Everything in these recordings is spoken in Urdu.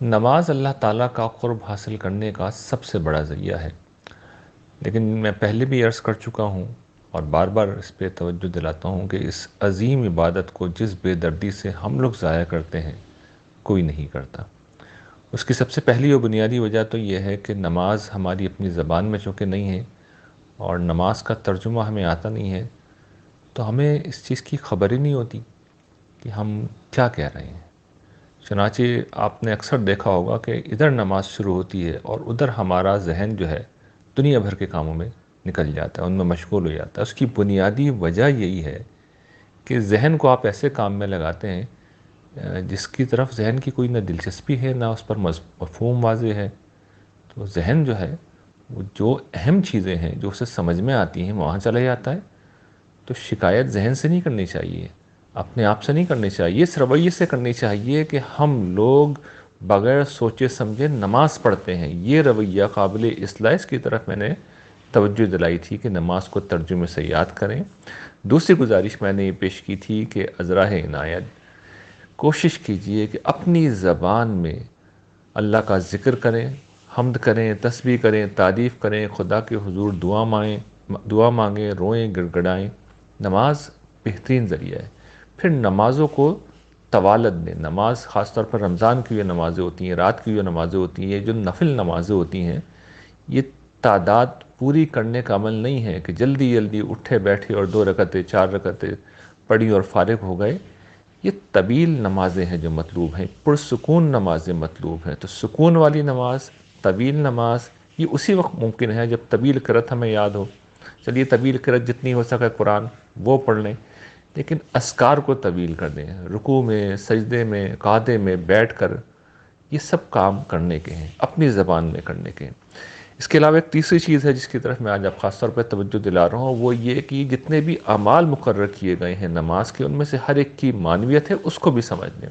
نماز اللہ تعالیٰ کا قرب حاصل کرنے کا سب سے بڑا ذریعہ ہے، لیکن میں پہلے بھی عرض کر چکا ہوں اور بار بار اس پہ توجہ دلاتا ہوں کہ اس عظیم عبادت کو جس بے دردی سے ہم لوگ ضائع کرتے ہیں کوئی نہیں کرتا۔ اس کی سب سے پہلی اور بنیادی وجہ تو یہ ہے کہ نماز ہماری اپنی زبان میں چونکہ نہیں ہے اور نماز کا ترجمہ ہمیں آتا نہیں ہے، تو ہمیں اس چیز کی خبر ہی نہیں ہوتی کہ ہم کیا کہہ رہے ہیں۔ چنانچہ آپ نے اکثر دیکھا ہوگا کہ ادھر نماز شروع ہوتی ہے اور ادھر ہمارا ذہن جو ہے دنیا بھر کے کاموں میں نکل جاتا ہے، ان میں مشغول ہو جاتا ہے۔ اس کی بنیادی وجہ یہی ہے کہ ذہن کو آپ ایسے کام میں لگاتے ہیں جس کی طرف ذہن کی کوئی نہ دلچسپی ہے نہ اس پر مفہوم واضح ہے۔ تو ذہن جو ہے وہ جو اہم چیزیں ہیں جو اسے سمجھ میں آتی ہیں وہاں چلا جاتا ہے۔ تو شکایت ذہن سے نہیں کرنی چاہیے، اپنے آپ سے نہیں کرنی چاہیے، اس رویے سے کرنی چاہیے کہ ہم لوگ بغیر سوچے سمجھے نماز پڑھتے ہیں۔ یہ رویہ قابل اصلاح، اس کی طرف میں نے توجہ دلائی تھی کہ نماز کو ترجمے سے یاد کریں۔ دوسری گزارش میں نے یہ پیش کی تھی کہ ازراہ عنایت کوشش کیجئے کہ اپنی زبان میں اللہ کا ذکر کریں، حمد کریں، تسبیح کریں، تعریف کریں، خدا کے حضور دعا مانگیں، روئیں، گڑ گڑائیں۔ نماز بہترین ذریعہ ہے۔ پھر نمازوں کو طوالت دیں۔ نماز خاص طور پر رمضان کی جو نمازیں ہوتی ہیں، رات کی جو نمازیں ہوتی ہیں، یہ جو نفل نمازیں ہوتی ہیں، یہ تعداد پوری کرنے کا عمل نہیں ہے کہ جلدی جلدی اٹھے بیٹھے اور 2 رکعتیں 4 رکعتیں پڑھی اور فارغ ہو گئے۔ یہ طویل نمازیں ہیں جو مطلوب ہیں، پرسکون نمازیں مطلوب ہیں۔ تو سکون والی نماز، طویل نماز، یہ اسی وقت ممکن ہے جب طویل قرأت ہمیں یاد ہو۔ چلیے طویل قرأت جتنی ہو سکے قرآن وہ پڑھ لیں، لیکن اذکار کو طویل کر دیں، رکوع میں، سجدے میں، قعدے میں بیٹھ کر یہ سب کام کرنے کے ہیں، اپنی زبان میں کرنے کے ہیں۔ اس کے علاوہ ایک تیسری چیز ہے جس کی طرف میں آج آپ خاص طور پہ توجہ دلا رہا ہوں، وہ یہ کہ جتنے بھی اعمال مقرر کیے گئے ہیں نماز کے، ان میں سے ہر ایک کی معنویت ہے، اس کو بھی سمجھ لیں۔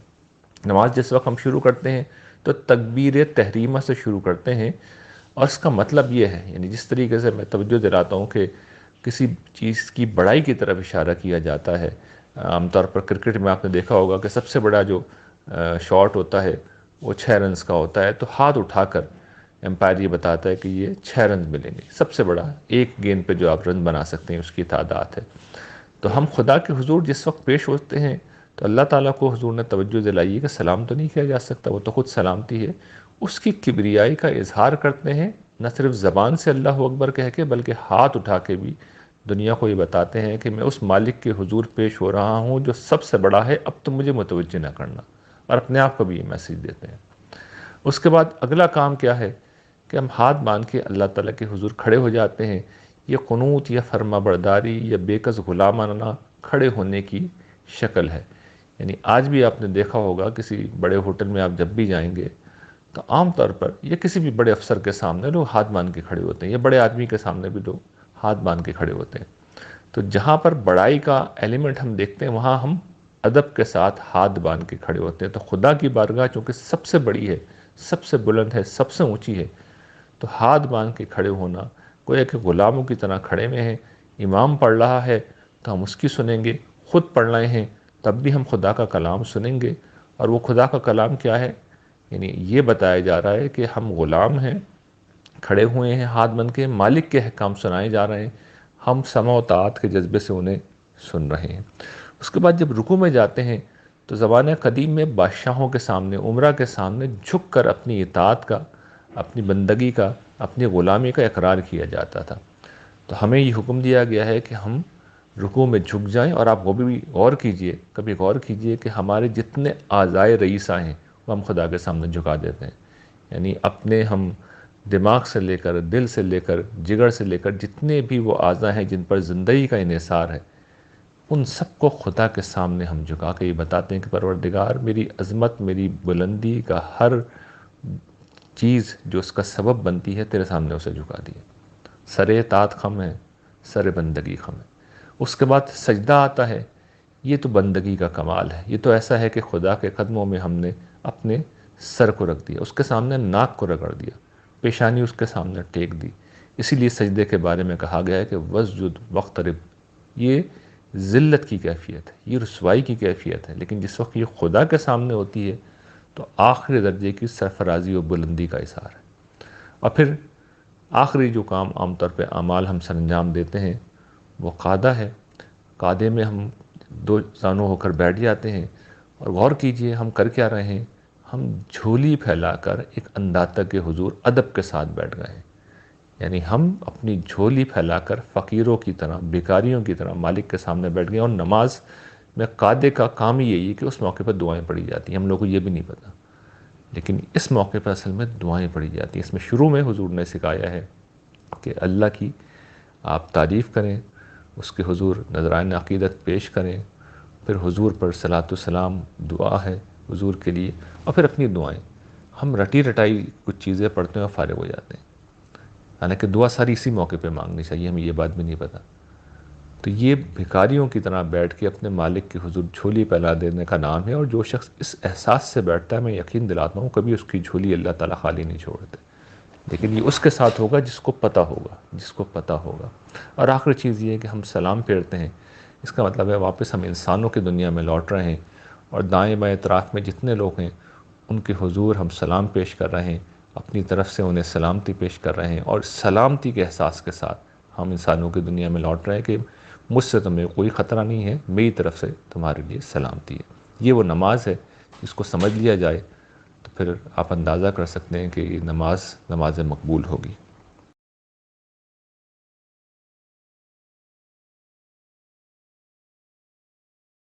نماز جس وقت ہم شروع کرتے ہیں تو تکبیر تحریمہ سے شروع کرتے ہیں، اور اس کا مطلب یہ ہے، یعنی جس طریقے سے میں توجہ دلاتا ہوں کہ کسی چیز کی بڑائی کی طرف اشارہ کیا جاتا ہے۔ عام طور پر کرکٹ میں آپ نے دیکھا ہوگا کہ سب سے بڑا جو شاٹ ہوتا ہے وہ 6 رنز کا ہوتا ہے، تو ہاتھ اٹھا کر امپائر یہ بتاتا ہے کہ یہ 6 رنز ملیں گے، سب سے بڑا ایک گیند پہ جو آپ رن بنا سکتے ہیں اس کی تعداد ہے۔ تو ہم خدا کے حضور جس وقت پیش ہوتے ہیں تو اللہ تعالیٰ کو حضور نے توجہ دلائی کہ سلام تو نہیں کیا جا سکتا، وہ تو خود سلامتی ہے، اس کی کبریائی کا اظہار کرتے ہیں، نہ صرف زبان سے اللہ اکبر کہہ کے بلکہ ہاتھ اٹھا کے بھی دنیا کو یہ بتاتے ہیں کہ میں اس مالک کے حضور پیش ہو رہا ہوں جو سب سے بڑا ہے، اب تم مجھے متوجہ نہ کرنا، اور اپنے آپ کو بھی یہ میسیج دیتے ہیں۔ اس کے بعد اگلا کام کیا ہے کہ ہم ہاتھ باندھ کے اللہ تعالیٰ کے حضور کھڑے ہو جاتے ہیں۔ یہ قنوت یا فرما برداری یا بے کس غلامانہ کھڑے ہونے کی شکل ہے۔ یعنی آج بھی آپ نے دیکھا ہوگا کسی بڑے ہوٹل میں آپ جب بھی جائیں گے تو عام طور پر یا کسی بھی بڑے افسر کے سامنے لوگ ہاتھ باندھ کے کھڑے ہوتے ہیں، یا بڑے آدمی کے سامنے بھی لوگ ہاتھ باندھ کے کھڑے ہوتے ہیں۔ تو جہاں پر بڑائی کا ایلیمنٹ ہم دیکھتے ہیں وہاں ہم ادب کے ساتھ ہاتھ باندھ کے کھڑے ہوتے ہیں۔ تو خدا کی بارگاہ چونکہ سب سے بڑی ہے، سب سے بلند ہے، سب سے اونچی ہے، تو ہاتھ باندھ کے کھڑے ہونا گویا کہ غلاموں کی طرح کھڑے میں ہیں۔ امام پڑھ رہا ہے تو ہم اس کی سنیں گے، خود پڑھ رہے ہیں تب بھی ہم خدا کا کلام سنیں گے۔ اور وہ خدا کا کلام کیا ہے؟ یعنی یہ بتایا جا رہا ہے کہ ہم غلام ہیں، کھڑے ہوئے ہیں ہاتھ بند کے، مالک کے احکام سنائے جا رہے ہیں، ہم سمع و طاعت کے جذبے سے انہیں سن رہے ہیں۔ اس کے بعد جب رکوع میں جاتے ہیں تو زمانہ قدیم میں بادشاہوں کے سامنے، امراء کے سامنے جھک کر اپنی اطاعت کا، اپنی بندگی کا، اپنی غلامی کا اقرار کیا جاتا تھا۔ تو ہمیں یہ حکم دیا گیا ہے کہ ہم رکوع میں جھک جائیں، اور آپ وہ بھی غور کیجئے، کبھی غور کیجئے کہ ہمارے جتنے اعضائے رئیسہ ہیں وہ ہم خدا کے سامنے جھکا دیتے ہیں۔ یعنی اپنے ہم دماغ سے لے کر، دل سے لے کر، جگر سے لے کر جتنے بھی وہ اعضاء ہیں جن پر زندگی کا انحصار ہے، ان سب کو خدا کے سامنے ہم جھکا کے یہ بتاتے ہیں کہ پروردگار میری عظمت، میری بلندی کا ہر چیز جو اس کا سبب بنتی ہے تیرے سامنے اسے جھکا دیا۔ سر اطاعت خم ہے، سر بندگی خم ہے۔ اس کے بعد سجدہ آتا ہے۔ یہ تو بندگی کا کمال ہے، یہ تو ایسا ہے کہ خدا کے قدموں میں ہم نے اپنے سر کو رکھ دیا، اس کے سامنے ناک کو رگڑ دیا، پیشانی اس کے سامنے ٹیک دی۔ اسی لیے سجدے کے بارے میں کہا گیا ہے کہ وسجد واقترب۔ یہ ذلت کی کیفیت ہے، یہ رسوائی کی کیفیت ہے، لیکن جس وقت یہ خدا کے سامنے ہوتی ہے تو آخری درجے کی سرفرازی و بلندی کا اظہار ہے۔ اور پھر آخری جو کام عام طور پہ اعمال ہم سر انجام دیتے ہیں وہ قعدہ ہے۔ قعدے میں ہم دو زانو ہو کر بیٹھ جاتے ہیں، اور غور کیجئے ہم کر کیا رہے ہیں، ہم جھولی پھیلا کر ایک انداتا کے حضور ادب کے ساتھ بیٹھ گئے ہیں۔ یعنی ہم اپنی جھولی پھیلا کر فقیروں کی طرح، بیکاریوں کی طرح مالک کے سامنے بیٹھ گئے۔ اور نماز میں قعدے کا کام ہی یہی ہے کہ اس موقع پر دعائیں پڑھی جاتی ہیں، ہم لوگوں کو یہ بھی نہیں پتہ، لیکن اس موقع پر اصل میں دعائیں پڑھی جاتی ہیں۔ اس میں شروع میں حضور نے سکھایا ہے کہ اللہ کی آپ تعریف کریں، اس کے حضور نذرائن عقیدت پیش کریں، پھر حضور پر صلاۃ والسلام دعا ہے حضور کے لیے، اور پھر اپنی دعائیں۔ ہم رٹی رٹائی کچھ چیزیں پڑھتے ہیں اور فارغ ہو جاتے ہیں، حالانکہ دعا ساری اسی موقع پہ مانگنی چاہیے، ہمیں یہ بات بھی نہیں پتہ۔ تو یہ بھکاریوں کی طرح بیٹھ کے اپنے مالک کے حضور جھولی پھیلا دینے کا نام ہے، اور جو شخص اس احساس سے بیٹھتا ہے میں یقین دلاتا ہوں کبھی اس کی جھولی اللہ تعالیٰ خالی نہیں چھوڑتے، لیکن یہ اس کے ساتھ ہوگا جس کو پتہ ہوگا، جس کو پتہ ہوگا۔ اور آخری چیز یہ ہے کہ ہم سلام پھیرتے ہیں، اس کا مطلب ہے واپس ہم انسانوں کی دنیا میں لوٹ رہے ہیں، اور دائیں بائیں اطراف میں جتنے لوگ ہیں ان کے حضور ہم سلام پیش کر رہے ہیں، اپنی طرف سے انہیں سلامتی پیش کر رہے ہیں، اور سلامتی کے احساس کے ساتھ ہم انسانوں کی دنیا میں لوٹ رہے ہیں کہ مجھ سے تمہیں کوئی خطرہ نہیں ہے، میری طرف سے تمہارے لیے سلامتی ہے۔ یہ وہ نماز ہے، اس کو سمجھ لیا جائے تو پھر آپ اندازہ کر سکتے ہیں کہ یہ نماز مقبول ہوگی۔